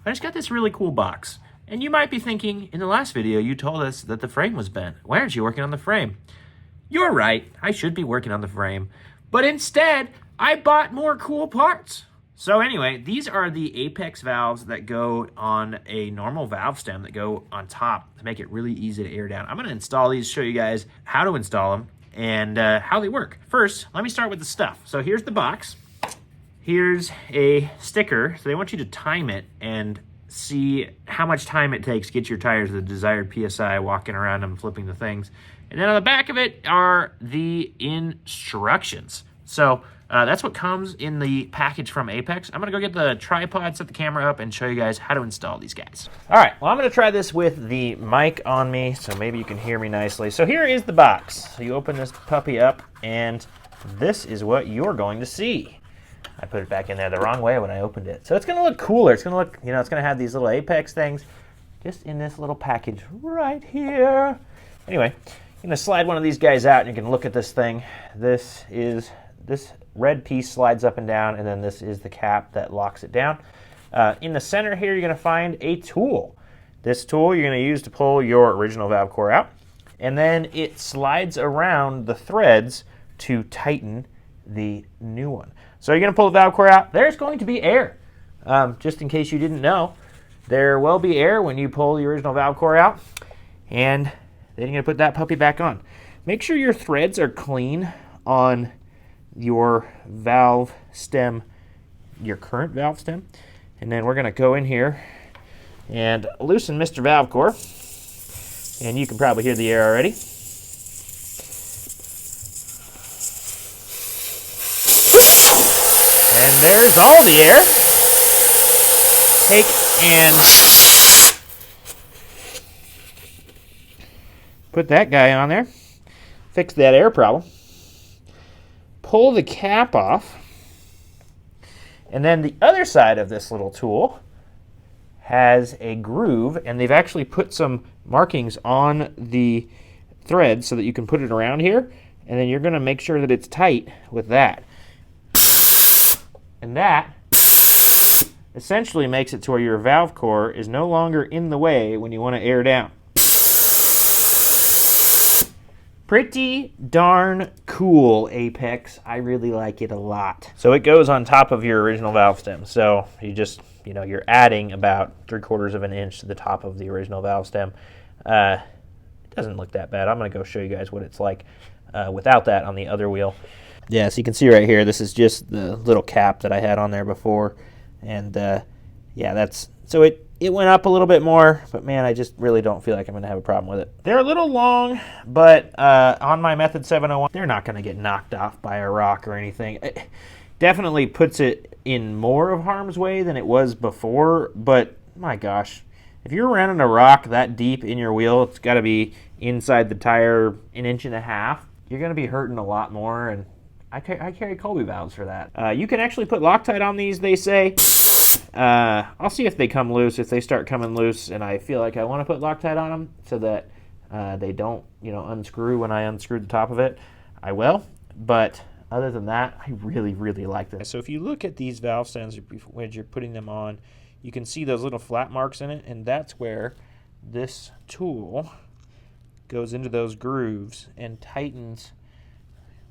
I just got this really cool box. And you might be thinking, in the last video, you told us that the frame was bent. Why aren't you working on the frame? You're right, I should be working on the frame. But instead, I bought more cool parts. So anyway, these are the Apex valves that go on a normal valve stem that go on top to make it really easy to air down. I'm gonna install these, show you guys how to install them and how they work. First, let me start with the stuff. So here's the box. Here's a sticker. So they want you to time it and see how much time it takes to get your tires to the desired PSI, walking around them, flipping the things. And then on the back of it are the instructions. So that's what comes in the package from Apex. I'm gonna go get the tripod, set the camera up, and show you guys how to install these guys. All right, well, I'm gonna try this with the mic on me, so maybe you can hear me nicely. So here is the box. So you open this puppy up, and this is what you're going to see. I put it back in there the wrong way when I opened it. So it's gonna look cooler. It's gonna look, it's gonna have these little Apex things just in this little package right here. Anyway, you're gonna slide one of these guys out and you can look at this thing. This red piece slides up and down, and then this is the cap that locks it down. In the center here, you're gonna find a tool. This tool you're gonna use to pull your original valve core out, and then it slides around the threads to tighten the new one. So you're going to pull the valve core out. There's going to be air. Just in case you didn't know, there will be air when you pull the original valve core out. And then you're going to put that puppy back on. Make sure your threads are clean on your valve stem, your current valve stem. And then we're going to go in here and loosen Mr. Valve Core. And you can probably hear the air already. And there's all the air. Take and put that guy on there. Fix that air problem. Pull the cap off. And then the other side of this little tool has a groove, and they've actually put some markings on the thread so that you can put it around here, and then you're going to make sure that it's tight with that. And that essentially makes it to where your valve core is no longer in the way when you want to air down. Pretty darn cool, Apex. I really like it a lot. So it goes on top of your original valve stem. So you just, you're adding about 3/4 of an inch to the top of the original valve stem. It doesn't look that bad. I'm going to go show you guys what it's like without that on the other wheel. Yeah, so you can see right here, this is just the little cap that I had on there before. And yeah, so it went up a little bit more, but man, I just really don't feel like I'm gonna have a problem with it. They're a little long, but on my Method 701, they're not gonna get knocked off by a rock or anything. It definitely puts it in more of harm's way than it was before, but my gosh, if you're running a rock that deep in your wheel, it's gotta be inside the tire 1.5 inches. You're gonna be hurting a lot more, and I carry Colby valves for that. You can actually put Loctite on these, they say. I'll see if they come loose. If they start coming loose and I feel like I want to put Loctite on them so that they don't, unscrew when I unscrew the top of it, I will. But other than that, I really, really like this. So if you look at these valve stems when you're putting them on, you can see those little flat marks in it, and that's where this tool goes into those grooves and tightens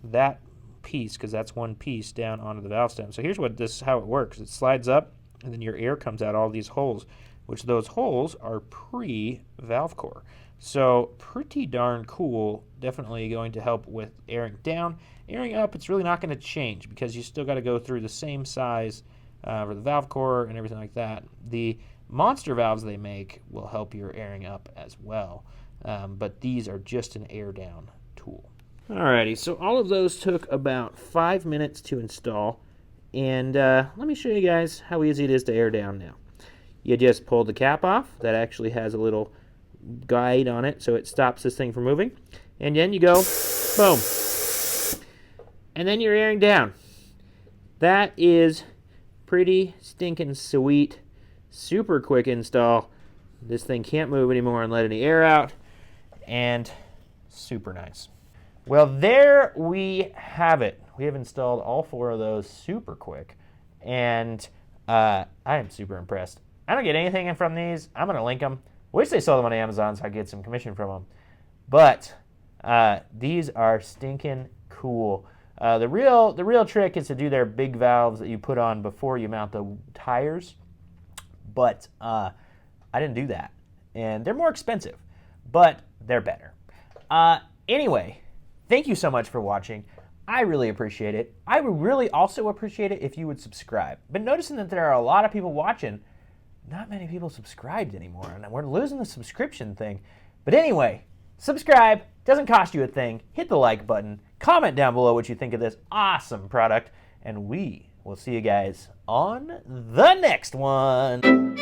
that piece, because that's one piece down onto the valve stem. So here's how it works. It slides up, and then your air comes out all these holes, which those holes are pre-valve core. So pretty darn cool. Definitely going to help with airing down. Airing up, it's really not going to change because you still got to go through the same size for the valve core and everything like that. The monster valves they make will help your airing up as well, but these are just an air down tool. Alrighty, so all of those took about 5 minutes to install, and let me show you guys how easy it is to air down now. You just pull the cap off. That actually has a little guide on it, so it stops this thing from moving, and then you go, boom, and then you're airing down. That is pretty stinking sweet, super quick install. This thing can't move anymore and let any air out, and super nice. Well, there we have it. We have installed all 4 of those super quick, and I am super impressed. I don't get anything from these. I'm going to link them. Wish they sold them on Amazon so I could get some commission from them. But these are stinking cool. The real trick is to do their big valves that you put on before you mount the tires. But I didn't do that. And they're more expensive, but they're better. Anyway, thank you so much for watching. I really appreciate it. I would really also appreciate it if you would subscribe. Been noticing that there are a lot of people watching. Not many people subscribed anymore, and we're losing the subscription thing. But anyway, subscribe. Doesn't cost you a thing. Hit the like button. Comment down below what you think of this awesome product, and we will see you guys on the next one.